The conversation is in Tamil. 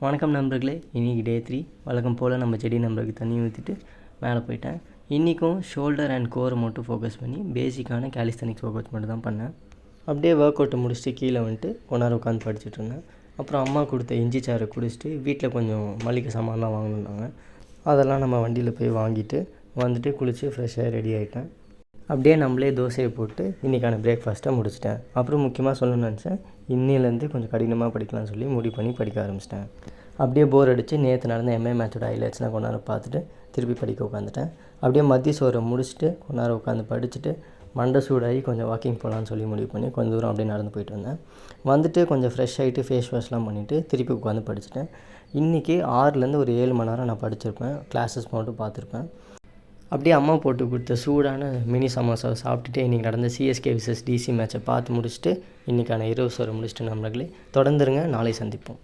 வணக்கம் நண்பர்களே, இன்றைக்கி டே 3. வழக்கம் போல் நம்ம செடி நம்பருக்கு தண்ணி ஊற்றிட்டு மேலே போயிட்டேன். இன்றைக்கும் ஷோல்டர் அண்ட் கோரை மட்டும் ஃபோக்கஸ் பண்ணி பேசிக்கான கேலிஸ்தனிக்ஸ் ஒர்க் மட்டும் தான் பண்ணேன். அப்படியே ஒர்க் அவுட்டை முடிச்சுட்டு கீழே வந்துட்டு கொண்டாரம் உட்காந்து படிச்சுட்டு இருந்தேன். அப்புறம் அம்மா கொடுத்த இஞ்சி சாறை குடிச்சிட்டு வீட்டில் கொஞ்சம் மளிகை சாமான்லாம் வாங்கணுன்னாங்க. அதெல்லாம் நம்ம வண்டியில் போய் வாங்கிட்டு வந்துட்டு குளித்து ஃப்ரெஷ்ஷாக ரெடி ஆகிட்டேன். அப்படியே நம்மளே தோசையை போட்டு இன்றைக்கான பிரேக்ஃபாஸ்ட்டை முடிச்சிட்டேன். அப்புறம் முக்கியமாக சொல்லணும்னு நினச்சேன், இன்னிலேருந்து கொஞ்சம் கடினமாக படிக்கலாம்னு சொல்லி முடிவு பண்ணி படிக்க ஆரம்பிச்சிட்டேன். அப்படியே போர் அடித்து நேற்று நடந்த எம்ஏ மேட்சோட ஹைலைட்ஸ்லாம் கொண்டாட பார்த்துட்டு திருப்பி படிக்க உட்காந்துட்டேன். அப்படியே மதிய சோறை முடிச்சுட்டு கொண்டாட உட்காந்து படிச்சுட்டு மண்டை சூடாகி கொஞ்சம் வாக்கிங் போகலான்னு சொல்லி முடிவு பண்ணி கொஞ்சம் தூரம் அப்படியே நடந்து போயிட்டு வந்தேன். வந்துட்டு கொஞ்சம் ஃப்ரெஷ் ஆகிட்டு ஃபேஸ் வாஷ்லாம் பண்ணிவிட்டு திருப்பி உட்காந்து படிச்சுட்டேன். இன்றைக்கி 6லேருந்து ஒரு 7 மணி நேரம் நான் படிச்சிருப்பேன். கிளாஸஸ் மட்டும் பார்த்துருப்பேன். அப்படியே அம்மா போட்டு கொடுத்த சூடான மினி சமோசாவை சாப்பிட்டுட்டு இன்றைக்கி நடந்த சிஎஸ்கே விசஸ் டிசி மேட்சை பார்த்து முடிச்சுட்டு இன்றைக்கான இரவு சோறை முடிச்சுட்டு நண்பர்களே தொடர்ந்துருங்க. நாளை சந்திப்போம்.